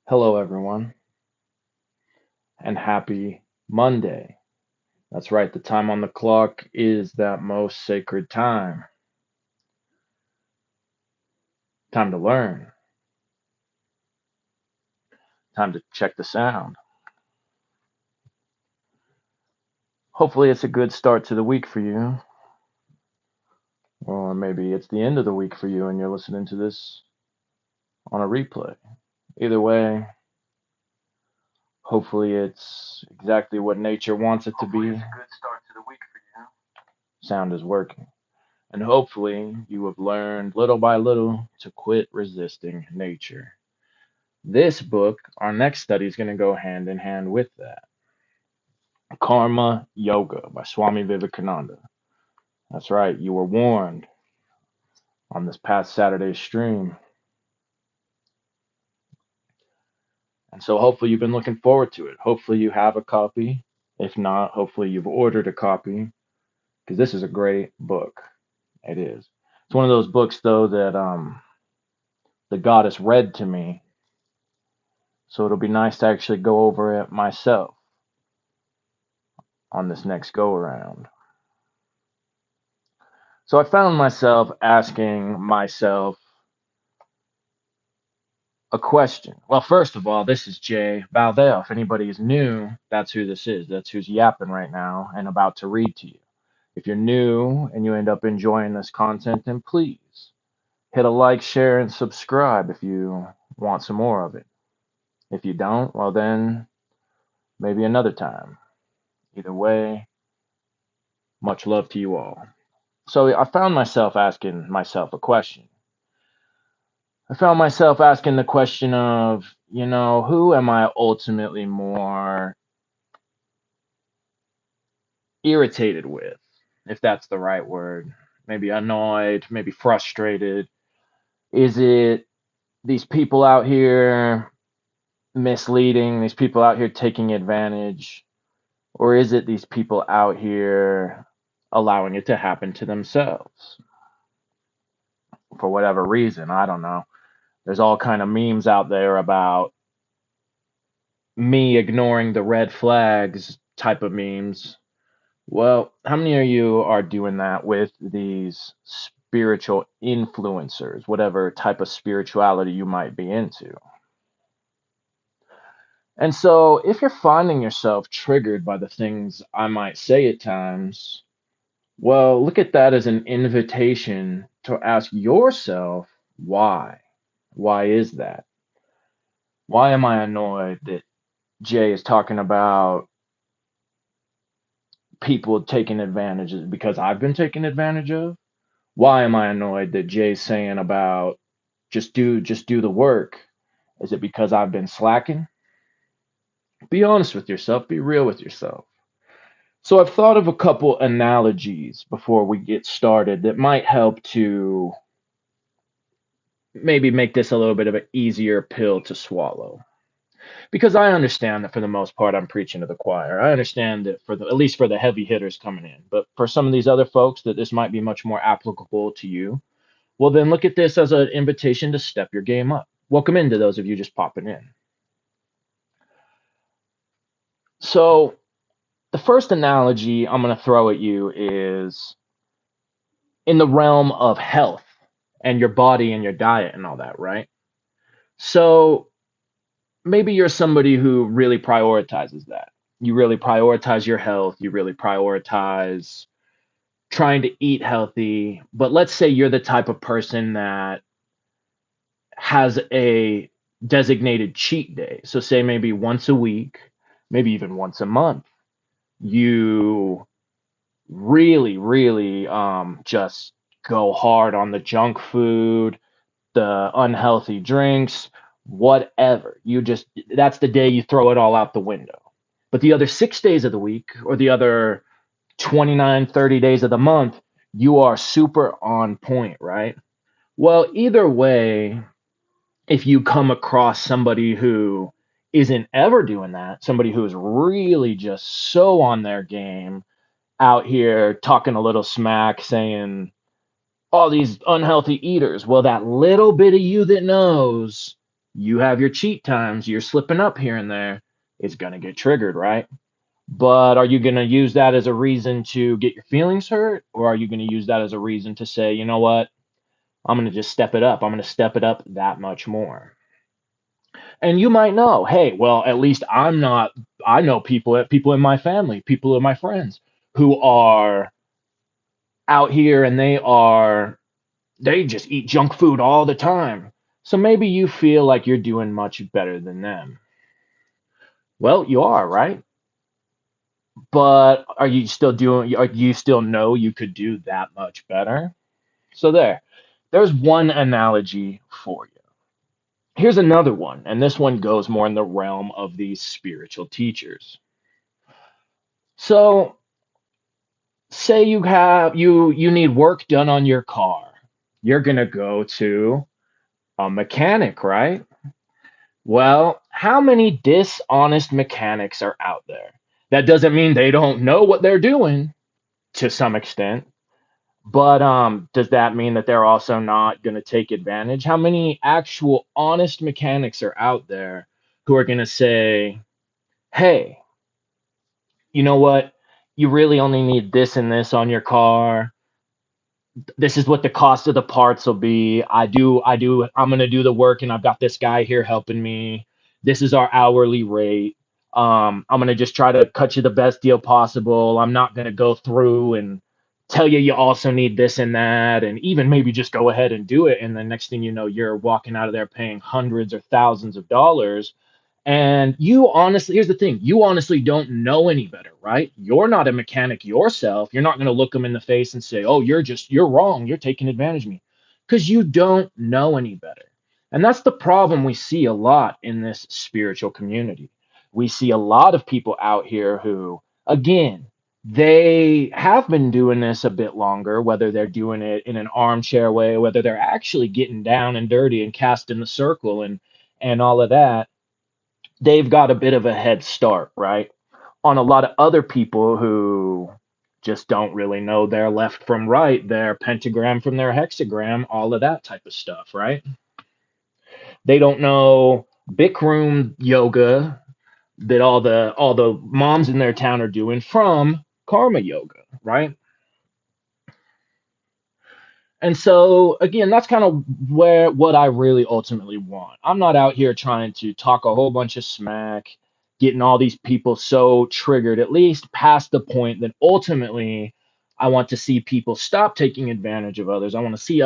Hello, everyone, and happy Monday. That's right, the time on the clock is that most sacred time. Time to learn, time to check the sound. Hopefully, it's a good start to the week for you, or maybe it's the end of the week for you and you're listening to this on a replay. Either way, hopefully, it's exactly what nature wants it to be. It's a good start to the week for you. Sound is working. And hopefully, you have learned little by little to quit resisting nature. This book, our next study, is going to go hand in hand with that. Karma Yoga by Swami Vivekananda. That's right, you were warned on this past Saturday's stream. And so hopefully you've been looking forward to it. Hopefully you have a copy. If not, hopefully you've ordered a copy because this is a great book. It is. It's one of those books though that the goddess read to me. So it'll be nice to actually go over it myself on this next go around. So I found myself asking myself a question. Well, first of all, this is Jay Baldeo. If anybody is new, that's who this is. That's who's yapping right now and about to read to you. If you're new and you end up enjoying this content, then please hit a like, share, and subscribe if you want some more of it. If you don't, well, then maybe another time. Either way, much love to you all. So I found myself asking myself a question. I found myself asking the question of, who am I ultimately more irritated with, if that's the right word? Maybe annoyed, maybe frustrated. Is it these people out here misleading, these people out here taking advantage? Or is it these people out here allowing it to happen to themselves? For whatever reason, I don't know. There's all kind of memes out there about me ignoring the red flags type of memes. Well, how many of you are doing that with these spiritual influencers, whatever type of spirituality you might be into? And so, if you're finding yourself triggered by the things I might say at times, well, look at that as an invitation to ask yourself why. Why is that? Why am I annoyed that Jay is talking about people taking advantage? Is it because I've been taken advantage of? Why am I annoyed that Jay's saying about just do the work? Is it because I've been slacking? Be honest with yourself, be real with yourself. So I've thought of a couple analogies before we get started that might help to maybe make this a little bit of an easier pill to swallow. Because I understand that for the most part I'm preaching to the choir. I understand that at least for the heavy hitters coming in. But for some of these other folks that this might be much more applicable to you, well, then look at this as an invitation to step your game up. Welcome into those of you just popping in. So, the first analogy I'm going to throw at you is in the realm of health and your body and your diet and all that, right? So, maybe you're somebody who really prioritizes that. You really prioritize your health, you really prioritize trying to eat healthy. But let's say you're the type of person that has a designated cheat day. So say maybe once a week, maybe even once a month, you really just go hard on the junk food, the unhealthy drinks, whatever. You just that's the day you throw it all out the window. But the other 6 days of the week or the other 29, 30 days of the month, you are super on point, right? Well, either way, if you come across somebody who isn't ever doing that, somebody who is really just so on their game, out here talking a little smack, saying, all these unhealthy eaters, well, that little bit of you that knows You have your cheat times, you're slipping up here and there, it's going to get triggered, right? But are you going to use that as a reason to get your feelings hurt? Or are you going to use that as a reason to say, you know what? I'm going to just step it up. I'm going to step it up that much more. And you might know, hey, well, at least I'm not, I know people in my family, people in my friends who are out here and they just eat junk food all the time. So maybe you feel like you're doing much better than them. Well, you are, right? But are you still doing, you still know you could do that much better? So there's one analogy for you. Here's another one, and this one goes more in the realm of these spiritual teachers. So say you need work done on your car. You're going to go to a mechanic, right? Well, how many dishonest mechanics are out there? That doesn't mean they don't know what they're doing to some extent, but does that mean that they're also not going to take advantage? How many actual honest mechanics are out there who are going to say, "Hey, you know what? You really only need this and this on your car. This is what the cost of the parts will be. I'm going to do the work and I've got this guy here helping me. This is our hourly rate. I'm going to just try to cut you the best deal possible. I'm not going to go through and tell you also need this and that, and even maybe just go ahead and do it. And the next thing you know, you're walking out of there paying hundreds or thousands of dollars, and you honestly, here's the thing, you honestly don't know any better, right? You're not a mechanic yourself. You're not going to look them in the face and say, oh, you're wrong. You're taking advantage of me, because you don't know any better. And that's the problem we see a lot in this spiritual community. We see a lot of people out here who, again, they have been doing this a bit longer, whether they're doing it in an armchair way, whether they're actually getting down and dirty and casting the circle and all of that. They've got a bit of a head start, right? On a lot of other people who just don't really know their left from right, their pentagram from their hexagram, all of that type of stuff, right? They don't know Bikram yoga that all the moms in their town are doing from karma yoga, right? And so again, that's kind of where what I really ultimately want. I'm not out here trying to talk a whole bunch of smack, getting all these people so triggered, at least past the point that ultimately I want to see people stop taking advantage of others. I want to see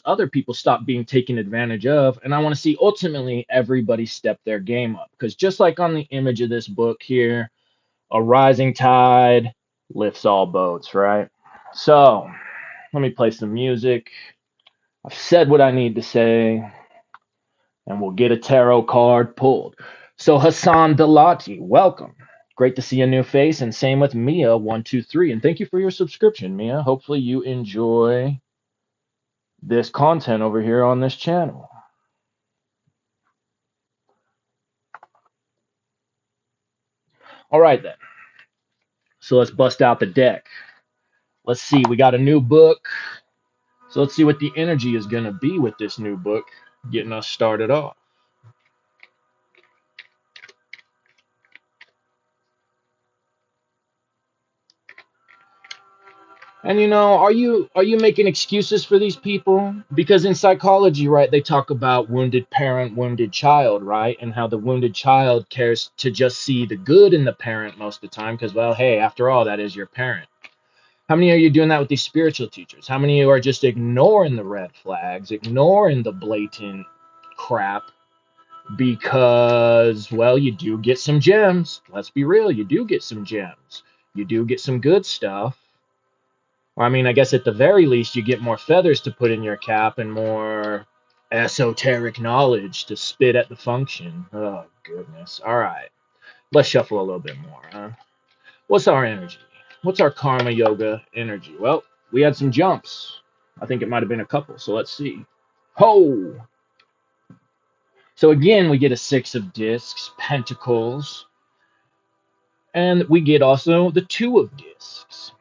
other people stop being taken advantage of, and I want to see ultimately everybody step their game up. Because just like on the image of this book here, a rising tide lifts all boats, right? So, let me play some music. I've said what I need to say, and we'll get a tarot card pulled. So, Hassan Dalati, welcome. Great to see a new face, and same with Mia123. And thank you for your subscription, Mia. Hopefully, you enjoy this content over here on this channel. All right, then. So, let's bust out the deck. Let's see. We got a new book. So, let's see what the energy is going to be with this new book, getting us started off. And are you making excuses for these people? Because in psychology, right, they talk about wounded parent, wounded child, right? And how the wounded child cares to just see the good in the parent most of the time because, well, hey, after all, that is your parent. How many are you doing that with these spiritual teachers? How many of you are just ignoring the red flags, ignoring the blatant crap because, well, you do get some gems. Let's be real, you do get some gems. You do get some good stuff. Or, I mean, I guess at the very least, you get more feathers to put in your cap and more esoteric knowledge to spit at the function. Oh, goodness. All right. Let's shuffle a little bit more, huh? What's our energy? What's our karma yoga energy? Well, we had some jumps. I think it might have been a couple. So let's see. Ho! So again, we get a six of discs, pentacles, and we get also the two of discs.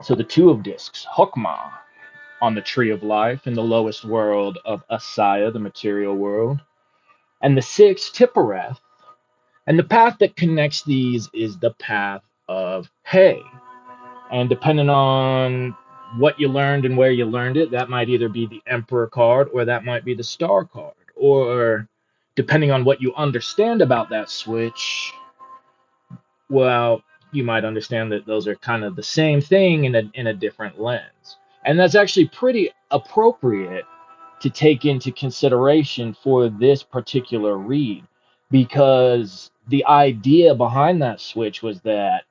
So the two of discs, Hokmah, on the tree of life in the lowest world of Asaya, the material world. and the sixth Tippereth. And the path that connects these is the path of hay. And depending on what you learned and where you learned it, that might either be the Emperor card or that might be the Star card. Or depending on what you understand about that switch, well, you might understand that those are kind of the same thing in a different lens. And that's actually pretty appropriate to take into consideration for this particular read, because the idea behind that switch was that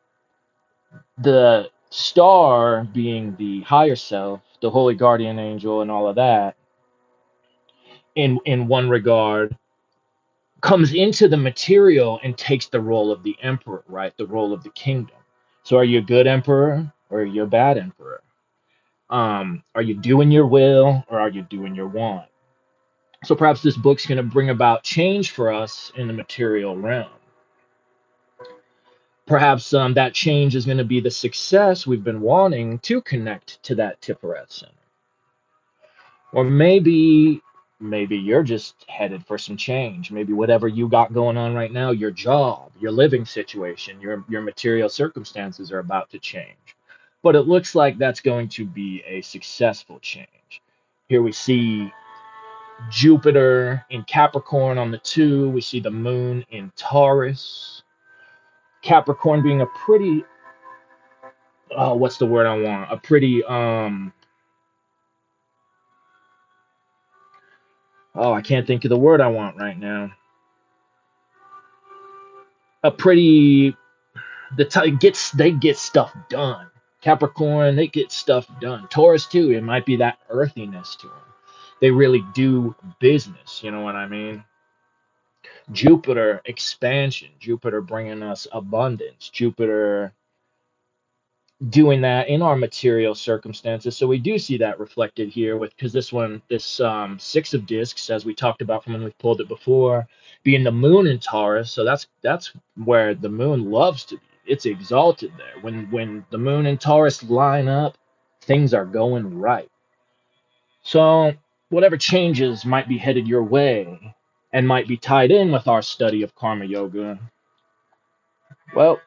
the star, being the higher self, the holy guardian angel and all of that, in one regard, comes into the material and takes the role of the emperor, right? The role of the kingdom. So are you a good emperor or are you a bad emperor? Are you doing your will or are you doing your want? So perhaps this book's going to bring about change for us in the material realm. Perhaps that change is going to be the success we've been wanting to connect to that Tippereth center. Or maybe you're just headed for some change. Maybe whatever you got going on right now, your job, your living situation, your material circumstances are about to change. But it looks like that's going to be a successful change. Here we see Jupiter in Capricorn on the 2. We see the moon in Taurus. Capricorn being a pretty, oh, what's the word I want? A pretty oh, I can't think of the word I want right now. A pretty, they get stuff done. Capricorn, they get stuff done. Taurus too, it might be that earthiness to them. They really do business, you know what I mean? Jupiter, expansion. Jupiter bringing us abundance. Jupiter doing that in our material circumstances. So we do see that reflected here with, because this six of discs, as we talked about from when we pulled it before, being the moon in Taurus. So that's where the moon loves to be. It's exalted there. When the moon and Taurus line up, things are going right. So whatever changes might be headed your way and might be tied in with our study of karma yoga, well,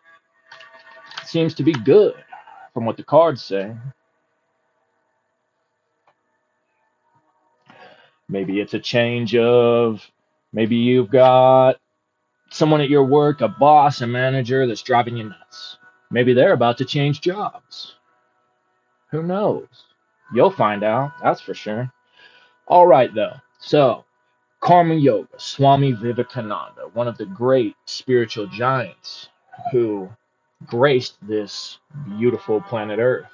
it seems to be good from what the cards say. Maybe it's a change of, maybe you've got someone at your work, a boss, a manager that's driving you nuts. Maybe they're about to change jobs. Who knows? You'll find out, that's for sure. All right, though. So, Karma Yoga, Swami Vivekananda, one of the great spiritual giants who graced this beautiful planet Earth.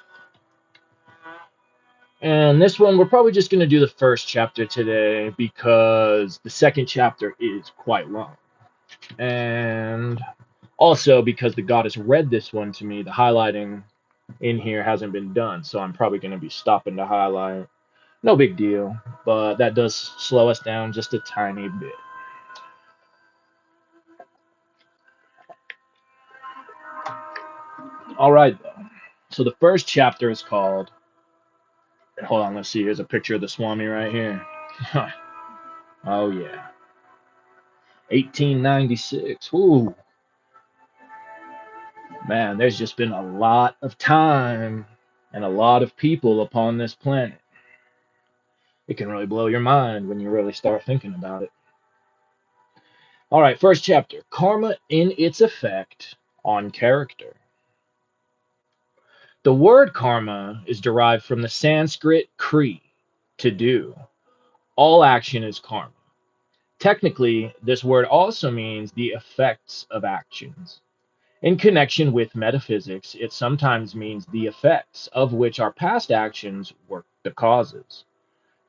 And this one, we're probably just going to do the first chapter today because the second chapter is quite long. And also because the goddess read this one to me, the highlighting in here hasn't been done. So I'm probably going to be stopping to highlight. No big deal, but that does slow us down just a tiny bit. All right, though. So the first chapter is called, hold on, let's see. Here's a picture of the Swami right here. Oh, yeah. 1896. Ooh. Man, there's just been a lot of time and a lot of people upon this planet. It can really blow your mind when you really start thinking about it. All right, first chapter, Karma in its effect on character. The word karma is derived from the Sanskrit kri, to do. All action is karma. Technically, this word also means the effects of actions. In connection with metaphysics, it sometimes means the effects of which our past actions were the causes.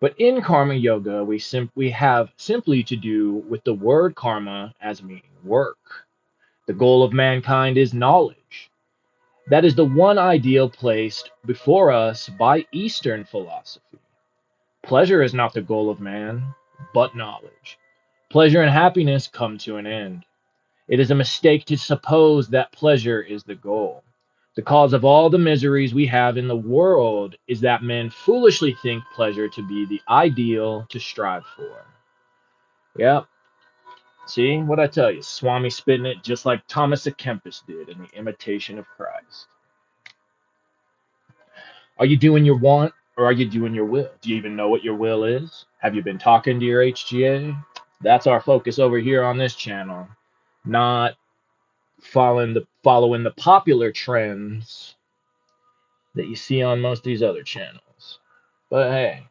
But in Karma Yoga, we have simply to do with the word karma as meaning work. The goal of mankind is knowledge. That is the one ideal placed before us by Eastern philosophy. Pleasure is not the goal of man, but knowledge. Pleasure and happiness come to an end. It is a mistake to suppose that pleasure is the goal. The cause of all the miseries we have in the world is that men foolishly think pleasure to be the ideal to strive for. Yep. See what I tell you? Swami spitting it just like Thomas à Kempis did in The Imitation of Christ. Are you doing your want or are you doing your will? Do you even know what your will is? Have you been talking to your HGA? That's our focus over here on this channel, not following the popular trends that you see on most of these other channels. But hey,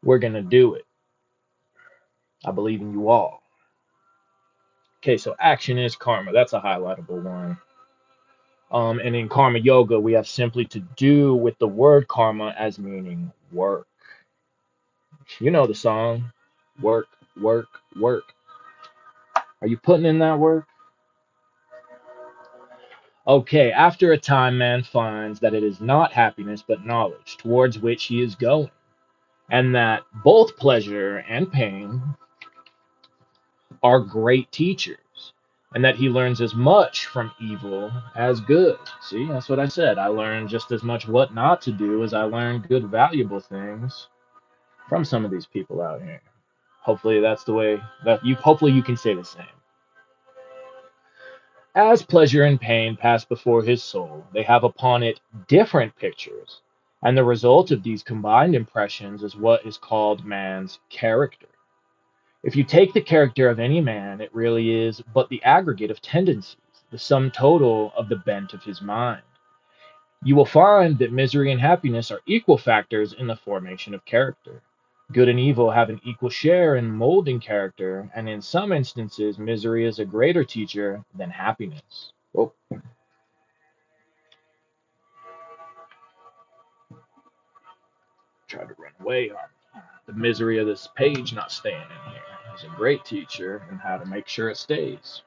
we're gonna do it. I believe in you all. Okay, so action is karma. That's a highlightable one. And in karma yoga, we have simply to do with the word karma as meaning work. You know the song, work, work, work. Are you putting in that work? Okay, after a time, man finds that it is not happiness but knowledge towards which he is going, and that both pleasure and pain are great teachers, and that he learns as much from evil as good. See, that's what I said. I learned just as much what not to do as I learned good, valuable things from some of these people out here. Hopefully, that's the way that you. Hopefully, you can say the same. As pleasure and pain pass before his soul, they have upon it different pictures, and the result of these combined impressions is what is called man's character. If you take the character of any man, it really is but the aggregate of tendencies, the sum total of the bent of his mind. You will find that misery and happiness are equal factors in the formation of character. Good and evil have an equal share in molding character, and in some instances, misery is a greater teacher than happiness. Oh, tried to run away on the misery of this page not staying in here. He's a great teacher in how to make sure it stays.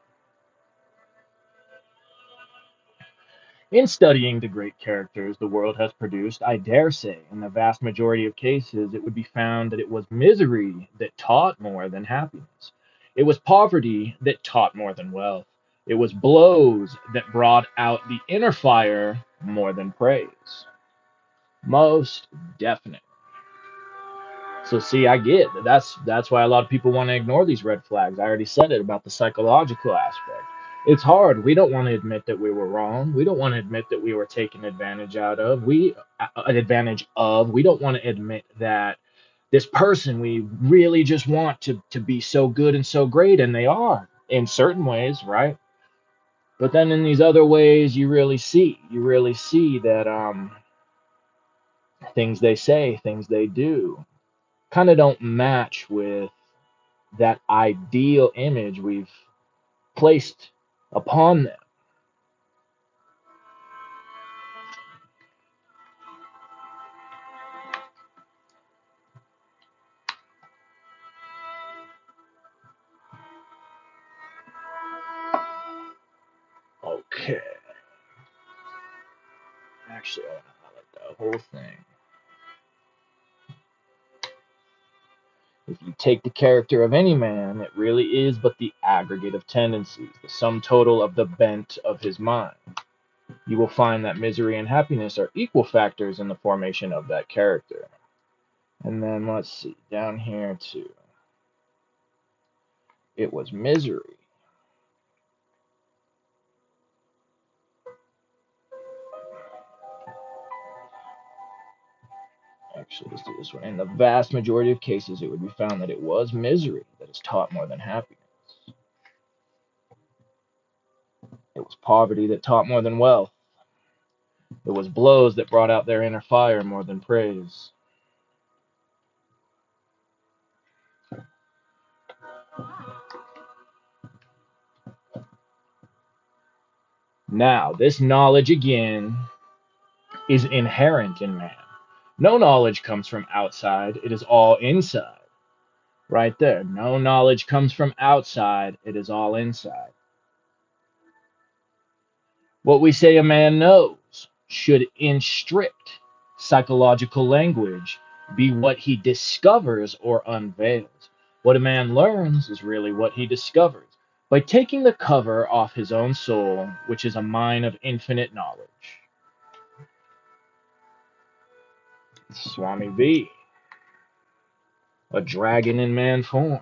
In studying the great characters the world has produced, I dare say, in the vast majority of cases, it would be found that it was misery that taught more than happiness. It was poverty that taught more than wealth. It was blows that brought out the inner fire more than praise. Most definite. So see, I get that. That's why a lot of people want to ignore these red flags. I already said it about the psychological aspect. It's hard. We don't want to admit that we were wrong. We don't want to admit that we were taken advantage out of. Advantage of. We don't want to admit that this person we really just want to be so good and so great, and they are in certain ways, right? But then in these other ways, you really see that things they say, things they do, kind of don't match with that ideal image we've placed upon them. Okay. Actually, I want to highlight the whole thing. If you take the character of any man, it really is but the aggregate of tendencies, the sum total of the bent of his mind. You will find that misery and happiness are equal factors in the formation of that character. And then let's see, down here too. It was misery. Actually, let's do this one. In the vast majority of cases, it would be found that it was misery that is taught more than happiness. It was poverty that taught more than wealth. It was blows that brought out their inner fire more than praise. Now, this knowledge again is inherent in man. No knowledge comes from outside, it is all inside. Right there. No knowledge comes from outside, it is all inside. What we say a man knows should, in strict psychological language, be what he discovers or unveils. What a man learns is really what he discovers by taking the cover off his own soul, which is a mine of infinite knowledge. Swami V. A dragon in man form.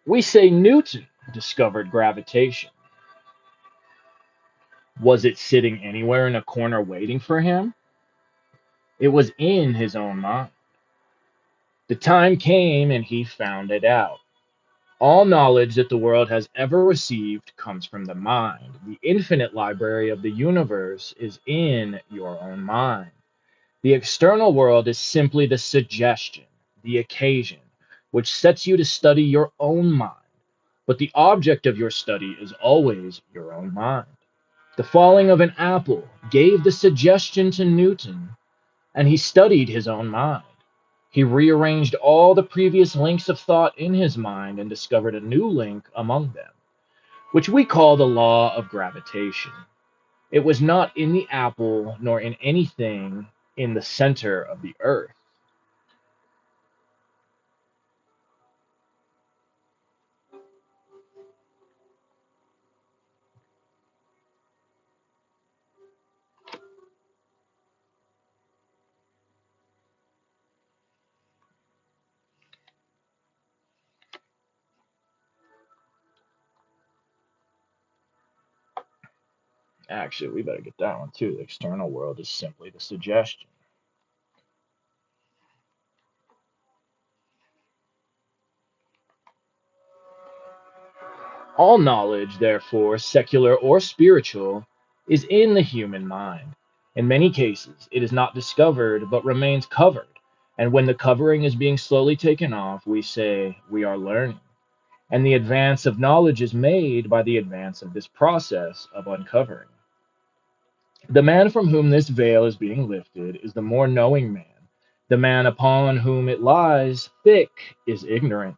We say Newton discovered gravitation. Was it sitting anywhere in a corner waiting for him? It was in his own mind. The time came and he found it out. All knowledge that the world has ever received comes from the mind. The infinite library of the universe is in your own mind. The external world is simply the suggestion, the occasion, which sets you to study your own mind. But the object of your study is always your own mind. The falling of an apple gave the suggestion to Newton, and he studied his own mind. He rearranged all the previous links of thought in his mind and discovered a new link among them, which we call the law of gravitation. It was not in the apple nor in anything in the center of the earth. Actually, we better get that one too. The external world is simply the suggestion. All knowledge, therefore, secular or spiritual, is in the human mind. In many cases, it is not discovered but remains covered. And when the covering is being slowly taken off, we say we are learning. And the advance of knowledge is made by the advance of this process of uncovering. The man from whom this veil is being lifted is the more knowing man. The man upon whom it lies thick is ignorant.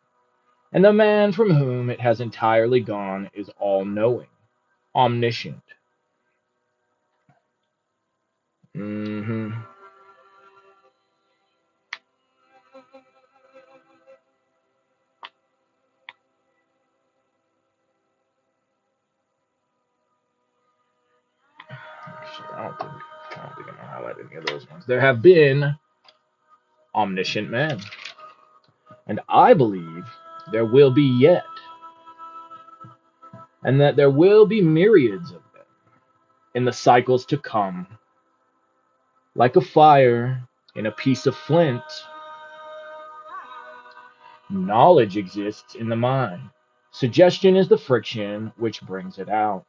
And the man from whom it has entirely gone is all knowing, omniscient. hmm I don't think I'm gonna highlight any of those ones. There have been omniscient men, and I believe there will be yet, and that there will be myriads of them in the cycles to come. Like a fire in a piece of flint, knowledge exists in the mind. Suggestion is the friction which brings it out.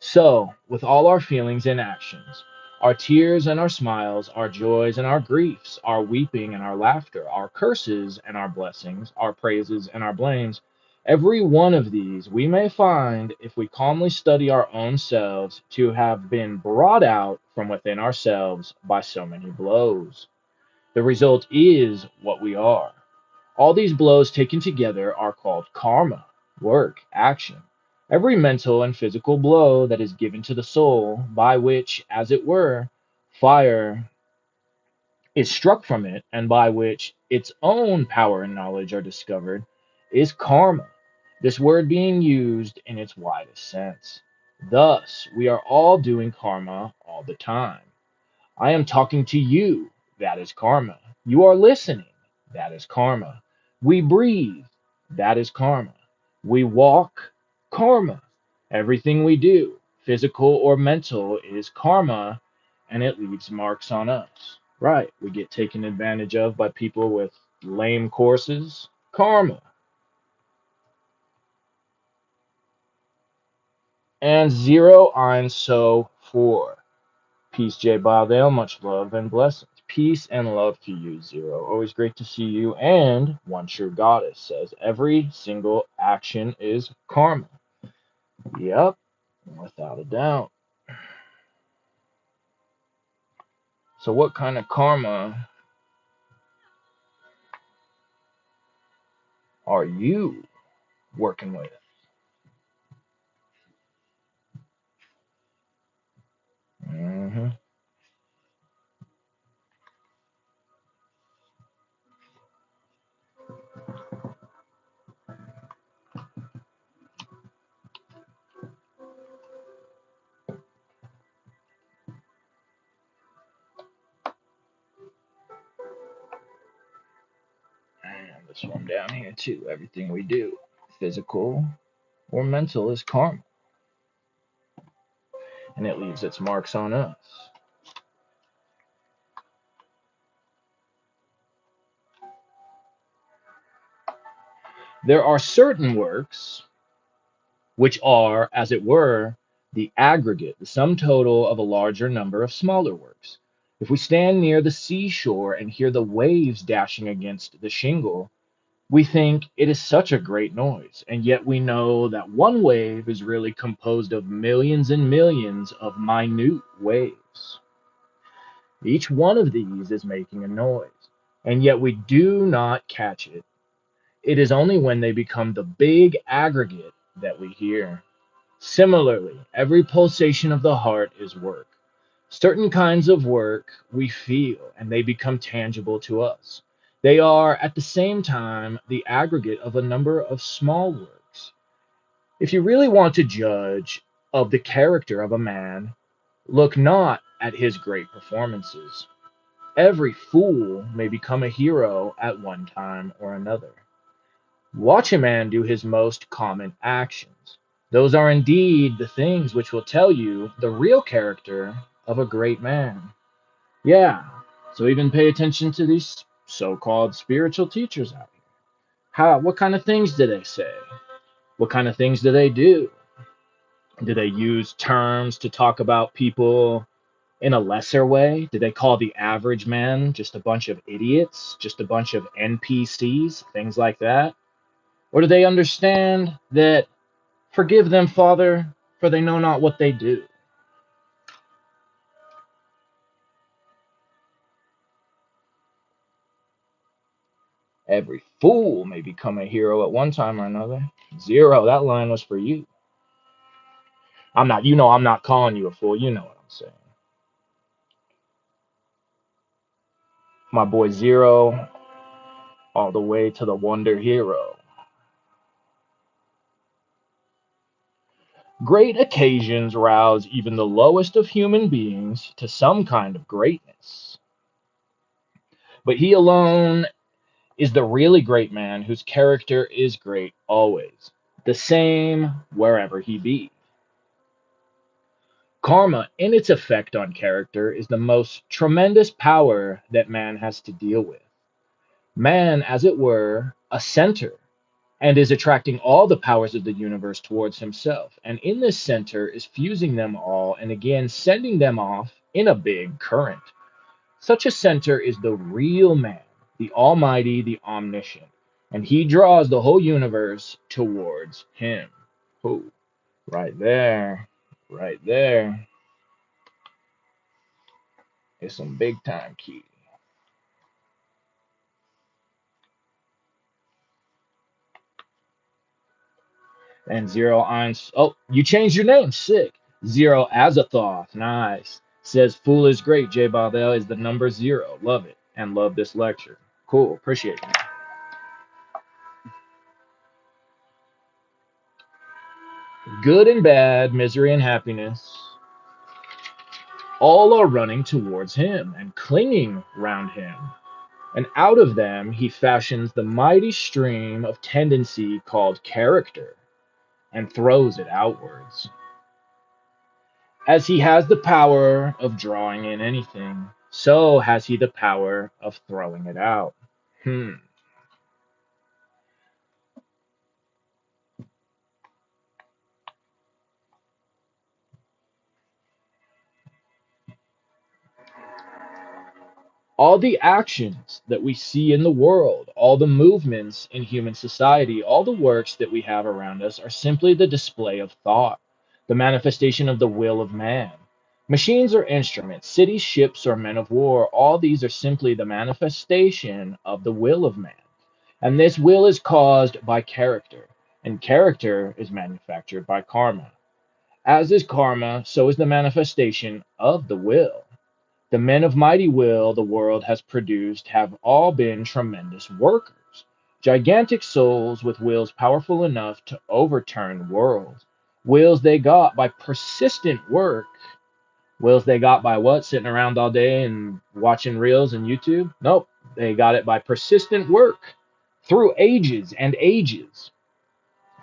So, with all our feelings and actions, our tears and our smiles, our joys and our griefs, our weeping and our laughter, our curses and our blessings, our praises and our blames, every one of these we may find, if we calmly study our own selves, to have been brought out from within ourselves by so many blows. The result is what we are. All these blows taken together are called karma, work, action. Every mental and physical blow that is given to the soul, by which, as it were, fire is struck from it, and by which its own power and knowledge are discovered, is karma, this word being used in its widest sense. Thus, we are all doing karma all the time. I am talking to you. That is karma. You are listening. That is karma. We breathe. That is karma. We walk. Karma. Everything we do, physical or mental, is karma, and it leaves marks on us. Right. We get taken advantage of by people with lame courses. Karma. And zero I'm so for. Peace, J. Baldale. Much love and blessings. Peace and love to you, Zero. Always great to see you. And One True Goddess says every single action is karma. Yep, without a doubt. So, what kind of karma are you working with? hmm this one down here too. Everything we do, physical or mental, is karma, and it leaves its marks on us. There are certain works which are, as it were, the aggregate, the sum total of a larger number of smaller works. If we stand near the seashore and hear the waves dashing against the shingle, we think it is such a great noise, and yet we know that one wave is really composed of millions and millions of minute waves. Each one of these is making a noise, and yet we do not catch it. It is only when they become the big aggregate that we hear. Similarly, every pulsation of the heart is work. Certain kinds of work we feel, and they become tangible to us. They are at the same time the aggregate of a number of small works. If you really want to judge of the character of a man, look not at his great performances. Every fool may become a hero at one time or another. Watch a man do his most common actions. Those are indeed the things which will tell you the real character of a great man. Yeah, so even pay attention to these so-called spiritual teachers out here. What kind of things do they say? What kind of things do they do? Do they use terms to talk about people in a lesser way? Do they call the average man just a bunch of idiots, just a bunch of NPCs, things like that? Or do they understand that, forgive them, Father, for they know not what they do? Every fool may become a hero at one time or another. Zero, that line was for you. I'm not calling you a fool. You know what I'm saying. My boy Zero, all the way to the Wonder Hero. Great occasions rouse even the lowest of human beings to some kind of greatness. But he alone is the really great man whose character is great always, the same wherever he be. Karma, in its effect on character, is the most tremendous power that man has to deal with. Man, as it were, a center, and is attracting all the powers of the universe towards himself. And in this center is fusing them all and again sending them off in a big current. Such a center is the real man, the almighty, the omniscient, and he draws the whole universe towards him. Oh, right there, right there is some big time key. And Zero Eins. Oh, you changed your name. Sick. Zero Azathoth. Nice. Says Fool is great. J Baldell is the number zero. Love it. And love this lecture. Cool. Appreciate it. Good and bad, misery and happiness, all are running towards him and clinging round him. And out of them he fashions the mighty stream of tendency called character and throws it outwards. As he has the power of drawing in anything, so has he the power of throwing it out. Hmm. All the actions that we see in the world, all the movements in human society, all the works that we have around us are simply the display of thought, the manifestation of the will of man. Machines or instruments, cities, ships, or men of war, all these are simply the manifestation of the will of man. And this will is caused by character, and character is manufactured by karma. As is karma, so is the manifestation of the will. The men of mighty will the world has produced have all been tremendous workers, gigantic souls with wills powerful enough to overturn worlds. Wills they got by persistent work. Wills they got by what? Sitting around all day and watching reels and YouTube? Nope. They got it by persistent work. through ages and ages.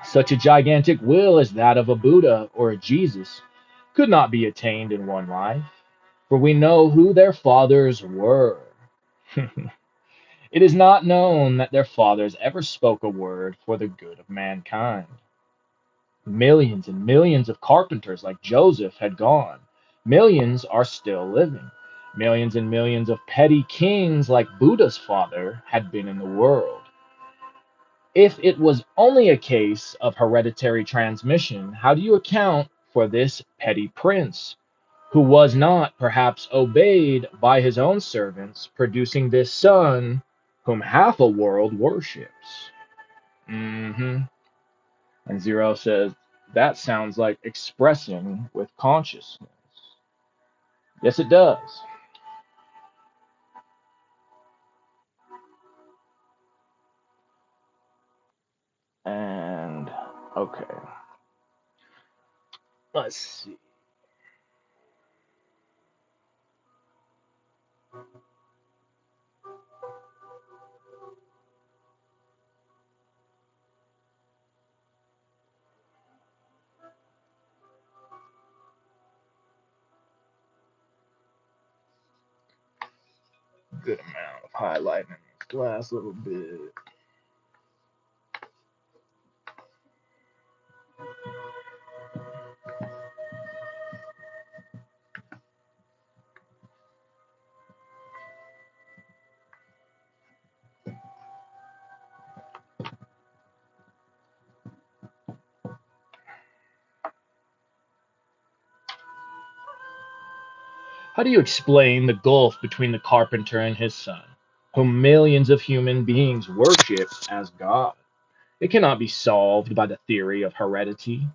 Such a gigantic will as that of a Buddha or a Jesus could not be attained in one life, for we know who their fathers were. It is not known that their fathers ever spoke a word for the good of mankind. Millions and millions of carpenters like Joseph had gone. Millions are still living. Millions and millions of petty kings like Buddha's father had been in the world. If it was only a case of hereditary transmission, how do you account for this petty prince, who was not perhaps obeyed by his own servants, producing this son whom half a world worships? And Zero says, that sounds like expressing with consciousness. Yes, it does. And okay, let's see. Good amount of highlighting in this last little bit. How do you explain the gulf between the carpenter and his son, whom millions of human beings worship as God? It cannot be solved by the theory of heredity.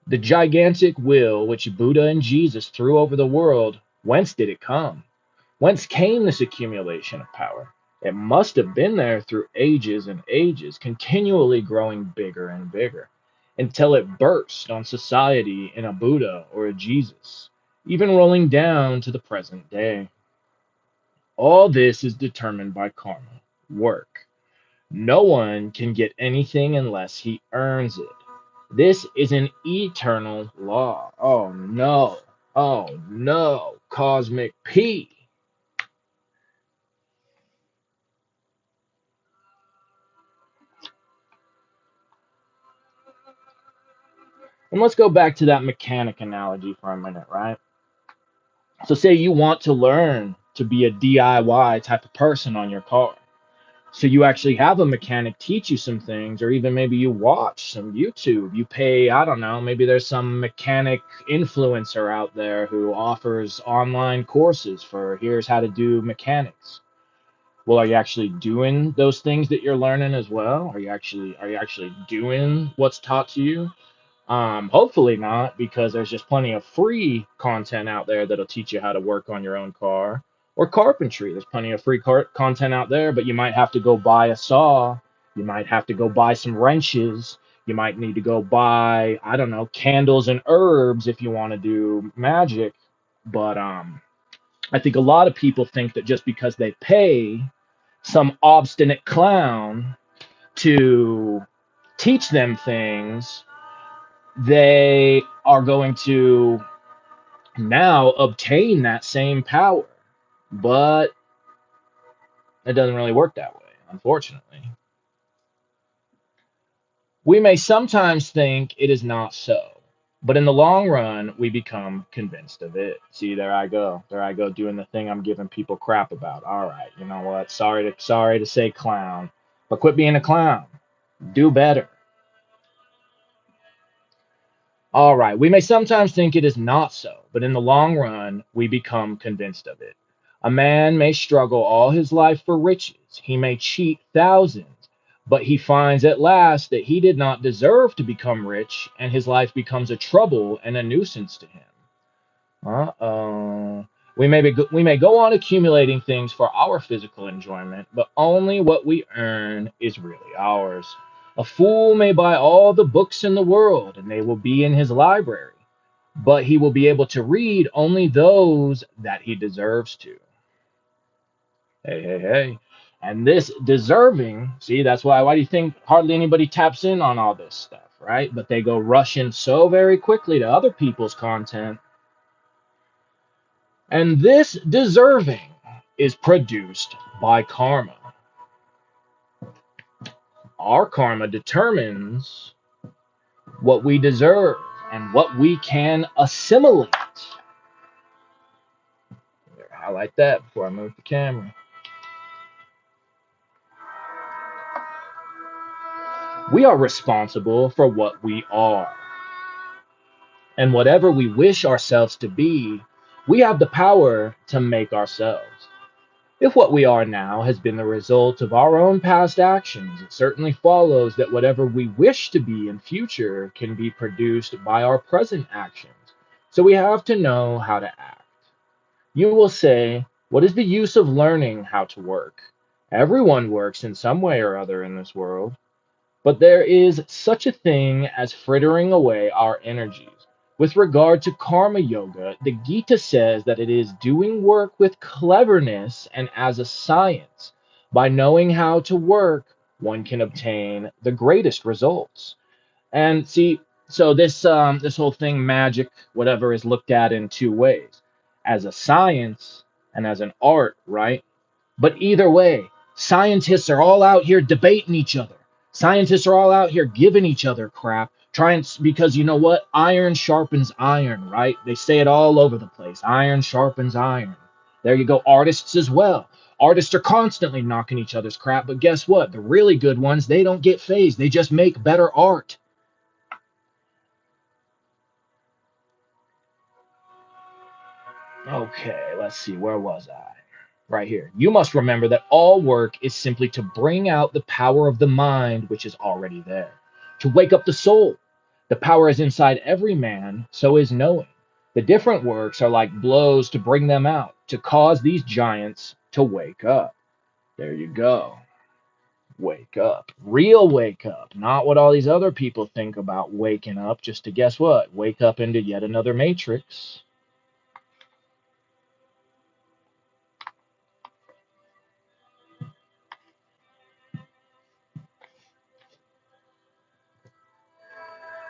The gigantic will which Buddha and Jesus threw over the world, whence did it come? Whence came this accumulation of power? It must have been there through ages and ages, continually growing bigger and bigger, until it burst on society in a Buddha or a Jesus, even rolling down to the present day. All this is determined by karma, work. No one can get anything unless he earns it. This is an eternal law. Oh no. Oh no. Cosmic P. And let's go back to that mechanic analogy for a minute, right? So, say you want to learn to be a DIY type of person on your car. So, you actually have a mechanic teach you some things, or even maybe you watch some YouTube. You pay, I don't know, maybe there's some mechanic influencer out there who offers online courses for here's how to do mechanics. Well, are you actually doing those things that you're learning as well? Are you actually doing what's taught to you? Hopefully not, because there's just plenty of free content out there that'll teach you how to work on your own car or carpentry. There's plenty of free content out there, but you might have to go buy a saw. You might have to go buy some wrenches. You might need to go buy, I don't know, candles and herbs if you want to do magic. But I think a lot of people think that just because they pay some obstinate clown to teach them things, they are going to now obtain that same power. But it doesn't really work that way, unfortunately. We may sometimes think it is not so, but in the long run, we become convinced of it. See, there I go. There I go doing the thing I'm giving people crap about. All right, you know what? Sorry to say clown, but quit being a clown. Do better. All right, we may sometimes think it is not so, but in the long run, we become convinced of it. A man may struggle all his life for riches, he may cheat thousands, but he finds at last that he did not deserve to become rich, and his life becomes a trouble and a nuisance to him. Uh-oh. We may go on accumulating things for our physical enjoyment, but only what we earn is really ours. A fool may buy all the books in the world, and they will be in his library, but he will be able to read only those that he deserves to. Hey, hey, hey. And this deserving, see, that's why do you think hardly anybody taps in on all this stuff, right? But they go rushing so very quickly to other people's content. And this deserving is produced by karma. Our karma determines what we deserve and what we can assimilate. Highlight that before I move the camera. We are responsible for what we are. And whatever we wish ourselves to be, we have the power to make ourselves. If what we are now has been the result of our own past actions, it certainly follows that whatever we wish to be in future can be produced by our present actions. So we have to know how to act. You will say, what is the use of learning how to work? Everyone works in some way or other in this world. But there is such a thing as frittering away our energies. With regard to karma yoga, the Gita says that it is doing work with cleverness and as a science. By knowing how to work, one can obtain the greatest results. And see, so this whole thing, magic, whatever, is looked at in two ways: as a science and as an art, right? But either way, scientists are all out here debating each other. Scientists are all out here giving each other crap, trying, because you know what? Iron sharpens iron, right? They say it all over the place. Iron sharpens iron. There you go. Artists as well. Artists are constantly knocking each other's crap, but guess what? The really good ones, they don't get phased. They just make better art. Okay, let's see. Where was I? Right here. You must remember that all work is simply to bring out the power of the mind which is already there, to wake up the soul. The power is inside every man, so is knowing. The different works are like blows to bring them out, to cause these giants to wake up. There you go. Wake up. Real wake up. Not what all these other people think about waking up, just to guess what? Wake up into yet another matrix.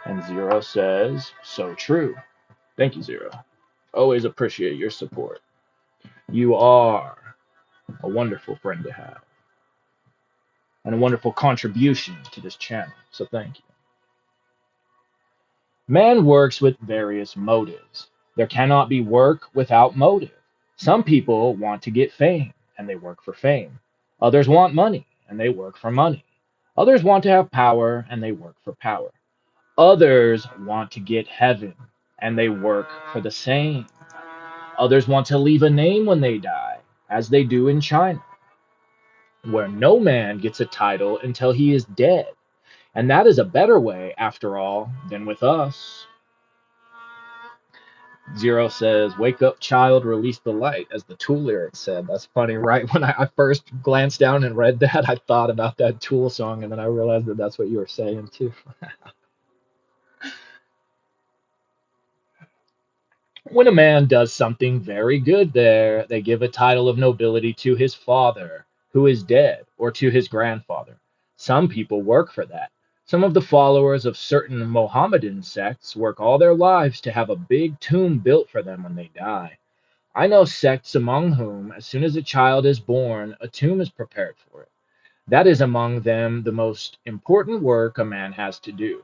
And Zero says, so true. Thank you, Zero. Always appreciate your support. You are a wonderful friend to have and a wonderful contribution to this channel. So thank you. Man works with various motives. There cannot be work without motive. Some people want to get fame and they work for fame. Others want money and they work for money. Others want to have power and they work for power. Others want to get heaven and they work for the same. Others want to leave a name when they die, as they do in China, where no man gets a title until he is dead. And that is a better way, after all, than with us. Zero says, wake up, child, release the light, as the Tool lyric said. That's funny, right? When I first glanced down and read that, I thought about that Tool song, and then I realized that that's what you were saying, too. When a man does something very good there, they give a title of nobility to his father, who is dead, or to his grandfather. Some people work for that. Some of the followers of certain Mohammedan sects work all their lives to have a big tomb built for them when they die. I know sects among whom, as soon as a child is born, a tomb is prepared for it. That is among them the most important work a man has to do.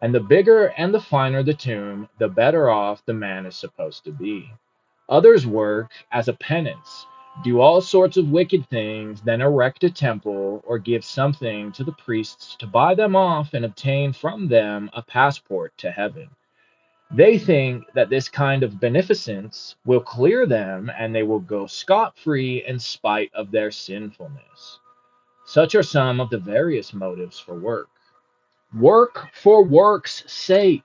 And the bigger and the finer the tomb, the better off the man is supposed to be. Others work as a penance, do all sorts of wicked things, then erect a temple or give something to the priests to buy them off and obtain from them a passport to heaven. They think that this kind of beneficence will clear them and they will go scot free in spite of their sinfulness. Such are some of the various motives for work. Work for work's sake.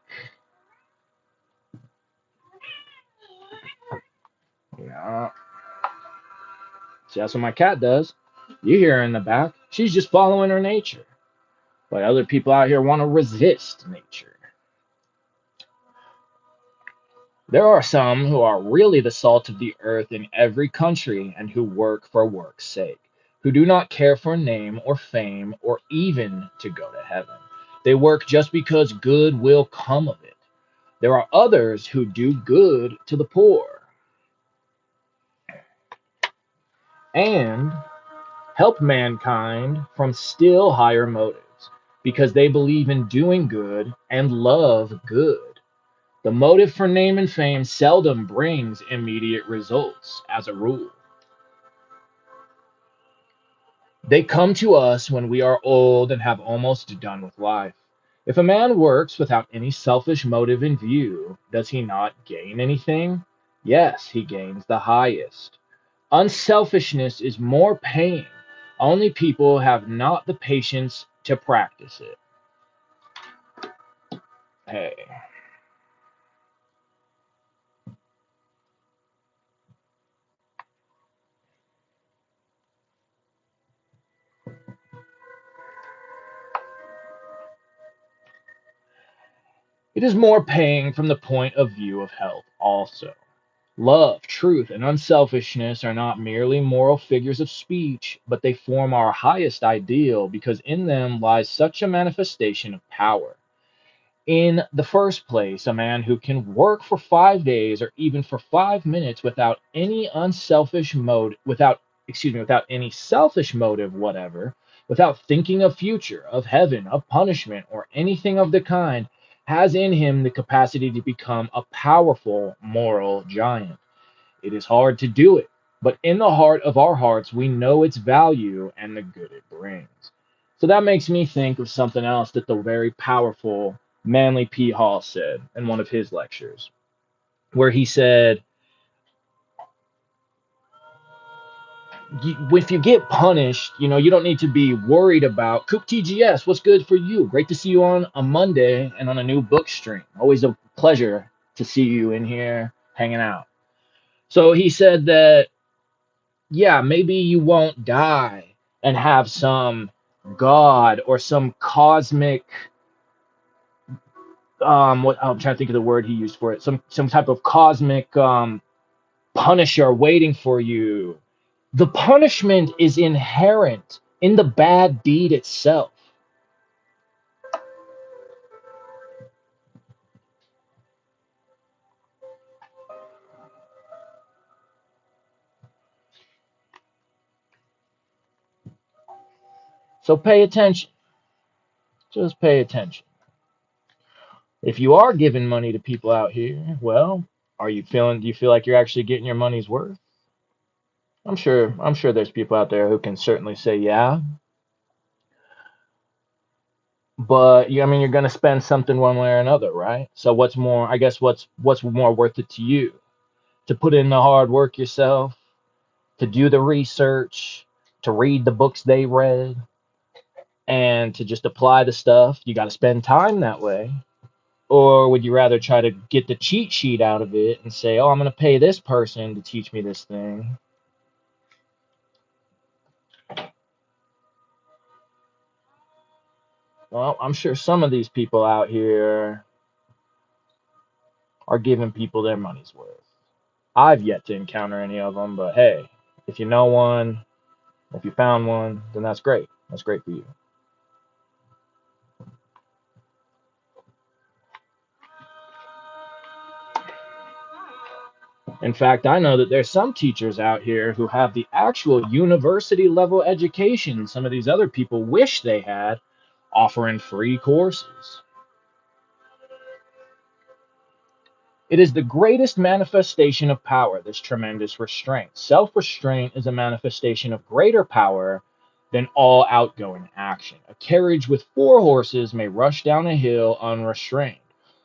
Yeah. See, that's what my cat does. You hear her in the back. She's just following her nature. But other people out here want to resist nature. There are some who are really the salt of the earth in every country and who work for work's sake, who do not care for name or fame or even to go to heaven. They work just because good will come of it. There are others who do good to the poor and help mankind from still higher motives because they believe in doing good and love good. The motive for name and fame seldom brings immediate results as a rule. They come to us when we are old and have almost done with life. If a man works without any selfish motive in view, does he not gain anything? Yes, he gains the highest. Unselfishness is more paying. Only people have not the patience to practice it. Hey. It is more paying from the point of view of health also. Love, truth, and unselfishness are not merely moral figures of speech, but they form our highest ideal because in them lies such a manifestation of power. In the first place, a man who can work for 5 days or even for 5 minutes without any unselfish mode, without any selfish motive whatever, without thinking of future, of heaven, of punishment, or anything of the kind, has in him the capacity to become a powerful moral giant. It is hard to do it, but in the heart of our hearts, we know its value and the good it brings. So that makes me think of something else that the very powerful Manly P. Hall said in one of his lectures, where he said, if you get punished, you don't need to be worried about Coop TGS. What's good for you? Great to see you on a Monday and on a new book stream. Always a pleasure to see you in here hanging out. So he said that yeah, maybe you won't die and have some god or some cosmic what I'm trying to think of the word he used for it. Some type of cosmic punisher waiting for you. The punishment is inherent in the bad deed itself. So pay attention. Just pay attention. If you are giving money to people out here, well, do you feel like you're actually getting your money's worth? I'm sure there's people out there who can certainly say yeah, but I mean, you're going to spend something one way or another, right? So what's more, I guess what's more worth it to you? To put in the hard work yourself, to do the research, to read the books they read, and to just apply the stuff. You got to spend time that way. Or would you rather try to get the cheat sheet out of it and say, "Oh, I'm going to pay this person to teach me this thing." Well, I'm sure some of these people out here are giving people their money's worth. I've yet to encounter any of them, but hey, if you know one, if you found one, then that's great. That's great for you. In fact, I know that there's some teachers out here who have the actual university level education some of these other people wish they had, offering free courses. It is the greatest manifestation of power, this tremendous restraint. Self restraint is a manifestation of greater power than all outgoing action. A carriage with four horses may rush down a hill unrestrained,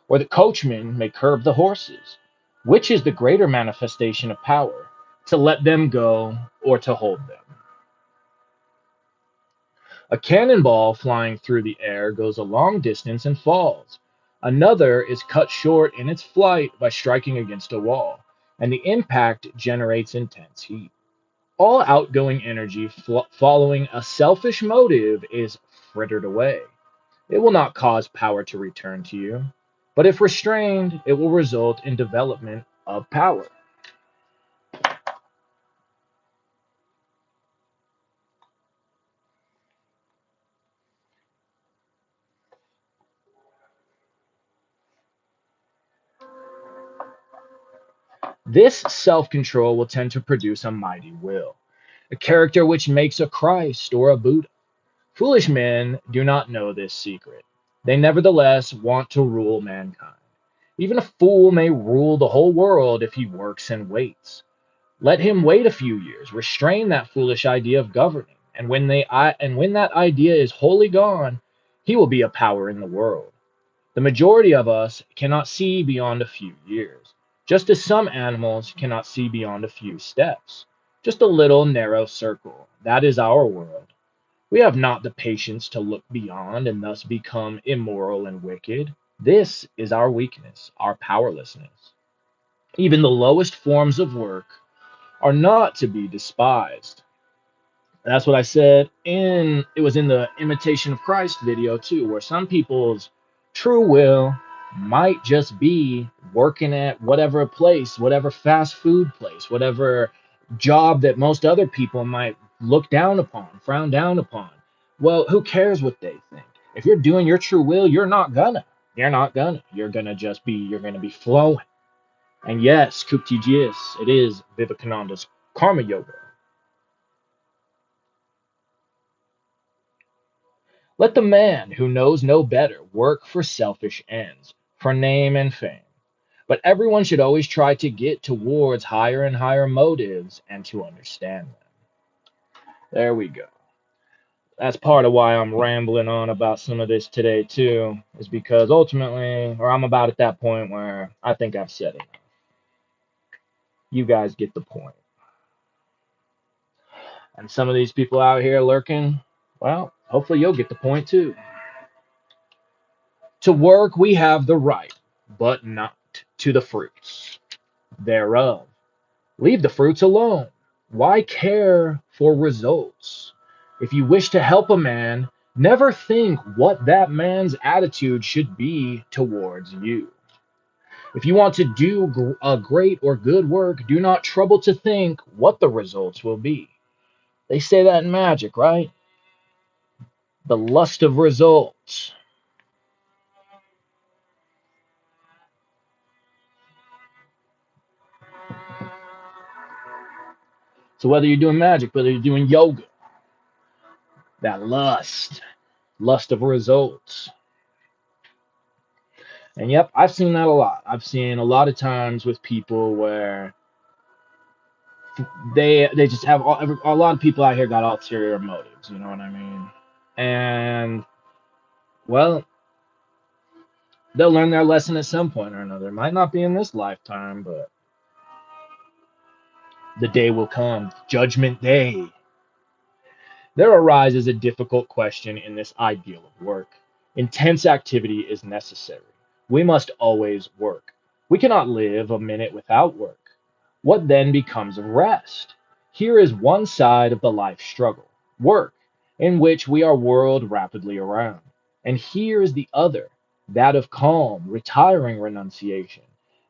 or the coachman may curb the horses. Which is the greater manifestation of power? To let them go or to hold them? A cannonball flying through the air goes a long distance and falls. Another is cut short in its flight by striking against a wall, and the impact generates intense heat. All outgoing energy following a selfish motive is frittered away. It will not cause power to return to you, but if restrained, it will result in development of power. This self control will tend to produce a mighty will, a character which makes a Christ or a Buddha. Foolish men do not know this secret. They nevertheless want to rule mankind. Even a fool may rule the whole world if he works and waits. Let him wait a few years, restrain that foolish idea of governing, and when that idea is wholly gone, he will be a power in the world. The majority of us cannot see beyond a few years, just as some animals cannot see beyond a few steps. Just a little narrow circle. That is our world. We have not the patience to look beyond and thus become immoral and wicked. This is our weakness, our powerlessness. Even the lowest forms of work are not to be despised. That's what I said in it was in the Imitation of Christ video too, where some people's true will might just be working at whatever place, whatever fast food place, whatever job that most other people might look down upon, frown down upon. Well, who cares what they think? If you're doing your true will, you're not gonna. You're not gonna. You're gonna be flowing. And yes, Kupti Jis, it is Vivekananda's Karma Yoga. Let the man who knows no better work for selfish ends, for name and fame. But everyone should always try to get towards higher and higher motives and to understand them. There we go. That's part of why I'm rambling on about some of this today, too, is because ultimately, or I'm about at that point where I think I've said it. You guys get the point. And some of these people out here lurking, well, hopefully you'll get the point, too. To work we have the right, but not to the fruits thereof. Leave the fruits alone. Why care for results? If you wish to help a man, never think what that man's attitude should be towards you. If you want to do a great or good work, do not trouble to think what the results will be. They say that in magic, right? The lust of results. So whether you're doing magic, whether you're doing yoga, that lust of results. And yep, I've seen that a lot. I've seen a lot of times with people where they just have a lot of people out here got ulterior motives. You know what I mean? And well, they'll learn their lesson at some point or another. It might not be in this lifetime, but the day will come, Judgment Day. There arises a difficult question in this ideal of work. Intense activity is necessary. We must always work. We cannot live a minute without work. What then becomes of rest? Here is one side of the life struggle, work, in which we are whirled rapidly around. And here is the other, that of calm, retiring renunciation.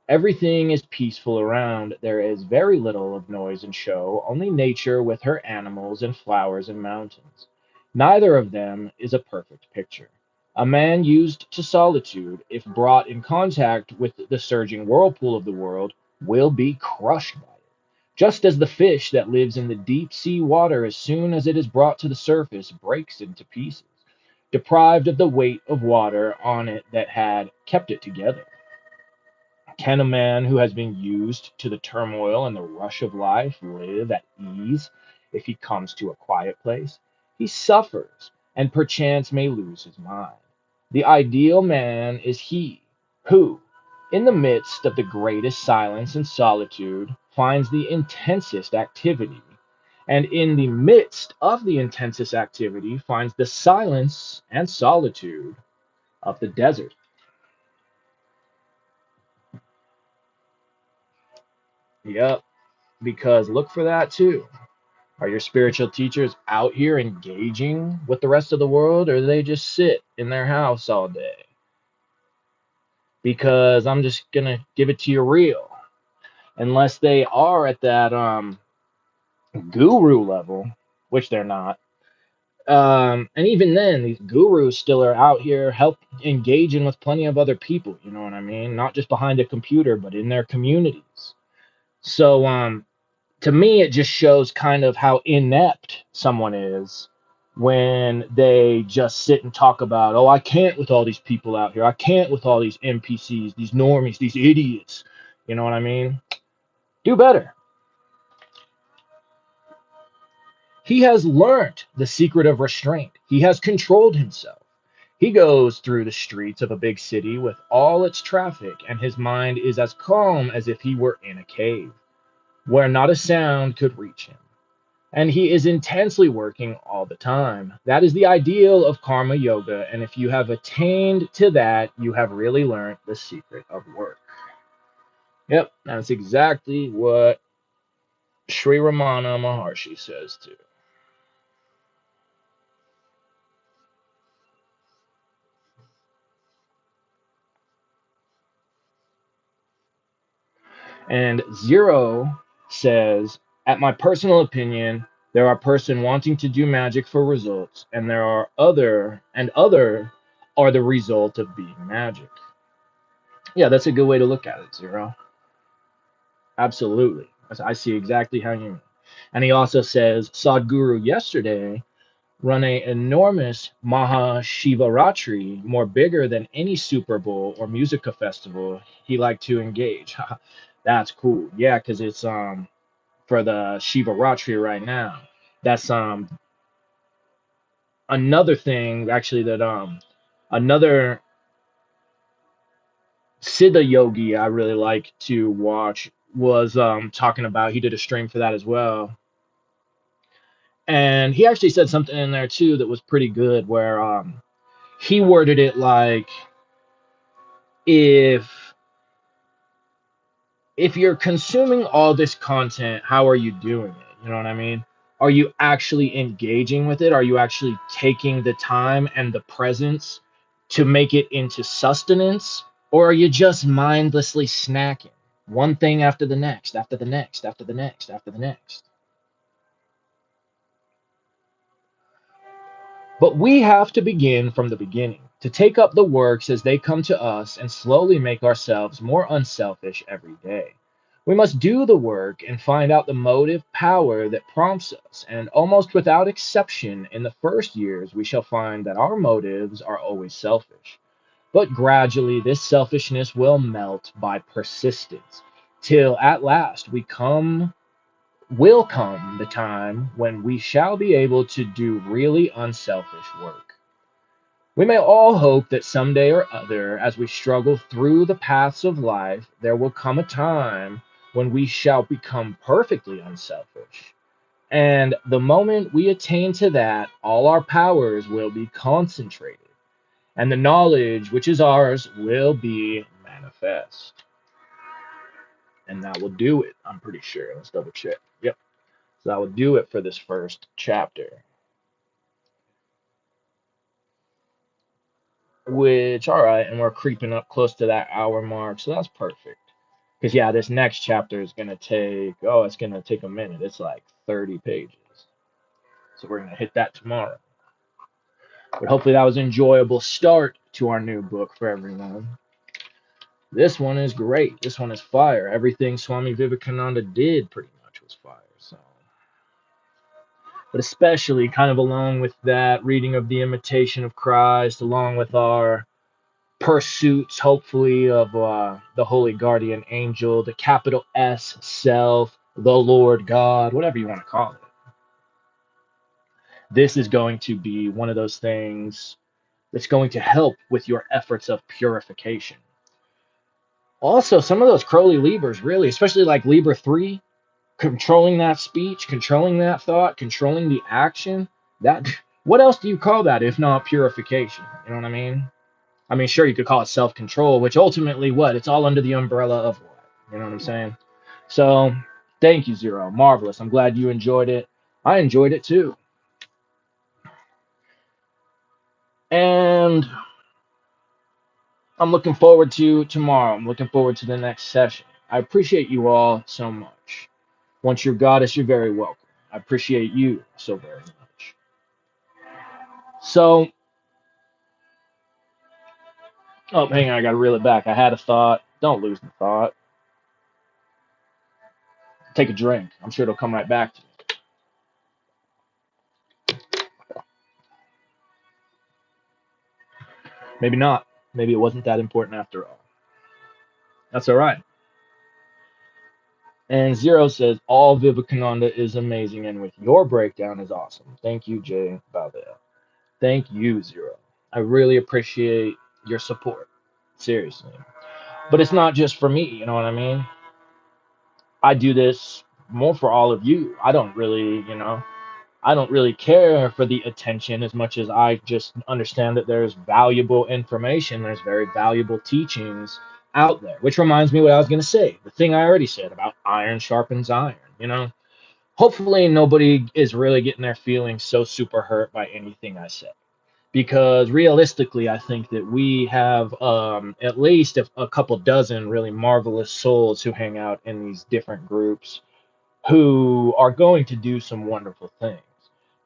Everything is peaceful around. There is very little of noise and show, only nature with her animals and flowers and mountains. Neither of them is a perfect picture. A man used to solitude, if brought in contact with the surging whirlpool of the world, will be crushed by it. Just as the fish that lives in the deep sea water, as soon as it is brought to the surface, breaks into pieces, deprived of the weight of water on it that had kept it together. Can a man who has been used to the turmoil and the rush of life live at ease if he comes to a quiet place? He suffers and perchance may lose his mind. The ideal man is he who, in the midst of the greatest silence and solitude, finds the intensest activity, and in the midst of the intensest activity, finds the silence and solitude of the desert. Yep, because look for that too. Are your spiritual teachers out here engaging with the rest of the world, or do they just sit in their house all day? Because I'm just gonna give it to you real. Unless they are at that guru level, which they're not. And even then, these gurus still are out here help engaging with plenty of other people, you know what I mean? Not just behind a computer, but in their communities. So to me, it just shows kind of how inept someone is when they just sit and talk about, oh, I can't with all these people out here. I can't with all these NPCs, these normies, these idiots. You know what I mean? Do better. He has learnt the secret of restraint. He has controlled himself. He goes through the streets of a big city with all its traffic, and his mind is as calm as if he were in a cave, where not a sound could reach him. And he is intensely working all the time. That is the ideal of karma yoga. And if you have attained to that, you have really learned the secret of work. Yep, that's exactly what Sri Ramana Maharshi says too. And Zero says, at my personal opinion, there are person wanting to do magic for results, and there are other are the result of being magic. Yeah, that's a good way to look at it, Zero. Absolutely. I see exactly how you mean. And he also says Sadhguru yesterday run a enormous Maha Shivaratri, more bigger than any Super Bowl or musica festival he liked to engage. That's cool. Yeah, because it's for the Shivaratri right now. That's another thing actually that another Siddha yogi I really like to watch was talking about, he did a stream for that as well. And he actually said something in there too that was pretty good, where he worded it like, if you're consuming all this content, how are you doing it? You know what I mean? Are you actually engaging with it? Are you actually taking the time and the presence to make it into sustenance? Or are you just mindlessly snacking? One thing after the next, after the next, after the next, after the next. But we have to begin from the beginning, to take up the works as they come to us and slowly make ourselves more unselfish every day. We must do the work and find out the motive power that prompts us, and almost without exception, in the first years, we shall find that our motives are always selfish. But gradually, this selfishness will melt by persistence, till at last will come the time when we shall be able to do really unselfish work. We may all hope that someday or other, as we struggle through the paths of life, there will come a time when we shall become perfectly unselfish. And the moment we attain to that, all our powers will be concentrated, and the knowledge which is ours will be manifest. And that will do it, I'm pretty sure. Let's double check. Yep. So that will do it for this first chapter. Which, all right, and we're creeping up close to that hour mark, so that's perfect. Because yeah, this next chapter is gonna take, oh, it's gonna take a minute. It's like 30 pages, so we're gonna hit that tomorrow. But hopefully that was an enjoyable start to our new book for everyone. This one is great. This one is fire. Everything Swami Vivekananda did pretty much was fire. So, but especially kind of along with that reading of the Imitation of Christ, along with our pursuits, hopefully, of the Holy Guardian Angel, the capital S Self, the Lord God, whatever you want to call it. This is going to be one of those things that's going to help with your efforts of purification. Also, some of those Crowley Libras, really, especially like Libra 3, controlling that speech, controlling that thought, controlling the action, that, what else do you call that if not purification? You know what I mean? I mean, sure, you could call it self-control, which ultimately, what? It's all under the umbrella of what? You know what I'm saying? So, thank you, Zero. Marvelous. I'm glad you enjoyed it. I enjoyed it too. And I'm looking forward to tomorrow. I'm looking forward to the next session. I appreciate you all so much. Once you're goddess, you're very welcome. I appreciate you so very much. So, oh, hang on, I gotta reel it back. I had a thought. Don't lose the thought. Take a drink. I'm sure it'll come right back to you. Maybe not. Maybe it wasn't that important after all. That's all right. And Zero says, all Vivekananda is amazing, and with your breakdown is awesome. Thank you, Jay Balvea. Thank you, Zero. I really appreciate your support. Seriously. But it's not just for me, you know what I mean? I do this more for all of you. I don't really care for the attention as much as I just understand that there's valuable information, there's very valuable teachings out there. Which reminds me what I was going to say, the thing I already said about iron sharpens iron, you know? Hopefully nobody is really getting their feelings so super hurt by anything I say. Because realistically, I think that we have at least a couple dozen really marvelous souls who hang out in these different groups who are going to do some wonderful things.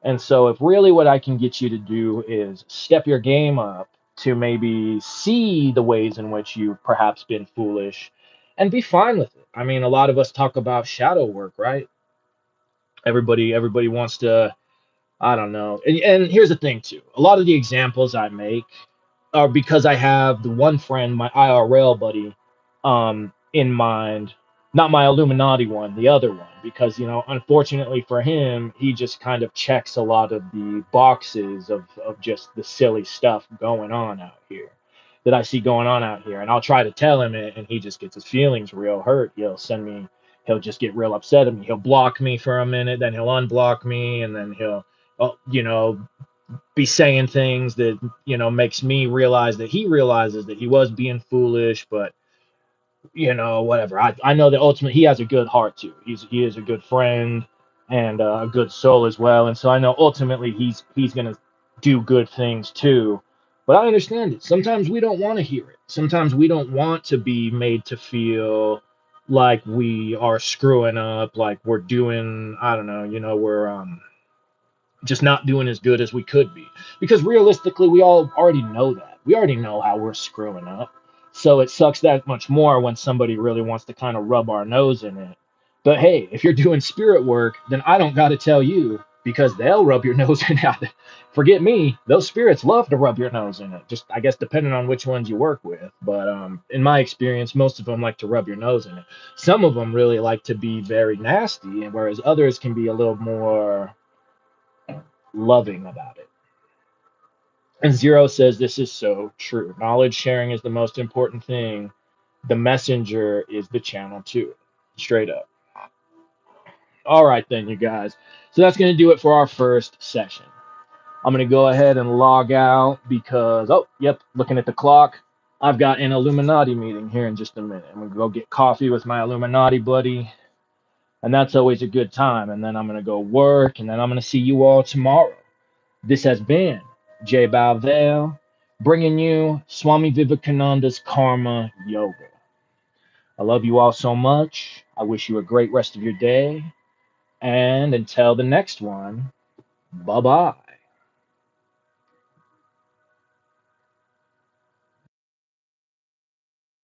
And so, if really what I can get you to do is step your game up to maybe see the ways in which you've perhaps been foolish and be fine with it. I mean, a lot of us talk about shadow work, right? Everybody wants to, I don't know. And here's the thing too. A lot of the examples I make are because I have the one friend, my IRL buddy, in mind, not my Illuminati one, the other one, because unfortunately for him, he just kind of checks a lot of the boxes of just the silly stuff going on out here that I see going on out here. And I'll try to tell him it, and he just gets his feelings real hurt. He'll just get real upset at me. He'll block me for a minute, then he'll unblock me, and then he'll, be saying things that makes me realize that he realizes that he was being foolish, but whatever. I know that ultimately he has a good heart too. He is a good friend and a good soul as well, and so I know ultimately he's gonna do good things too. But I understand it. Sometimes we don't want to hear it. Sometimes we don't want to be made to feel like we are screwing up, like we're doing, I don't know, we're just not doing as good as we could be. Because realistically, we all already know that. We already know how we're screwing up. So it sucks that much more when somebody really wants to kind of rub our nose in it. But hey, if you're doing spirit work, then I don't got to tell you because they'll rub your nose in it. Forget me, those spirits love to rub your nose in it. Just, I guess, depending on which ones you work with. But in my experience, most of them like to rub your nose in it. Some of them really like to be very nasty, and whereas others can be a little more loving about it. And Zero says this is so true. Knowledge sharing is the most important thing. The messenger is the channel to it. Straight up. All right, then, you guys. So that's going to do it for our first session. I'm going to go ahead and log out because, oh, yep, looking at the clock, I've got an Illuminati meeting here in just a minute. I'm going to go get coffee with my Illuminati buddy, and that's always a good time. And then I'm going to go work, and then I'm going to see you all tomorrow. This has been Jay Balvale bringing you Swami Vivekananda's Karma Yoga. I love you all so much. I wish you a great rest of your day. And until the next one, bye bye.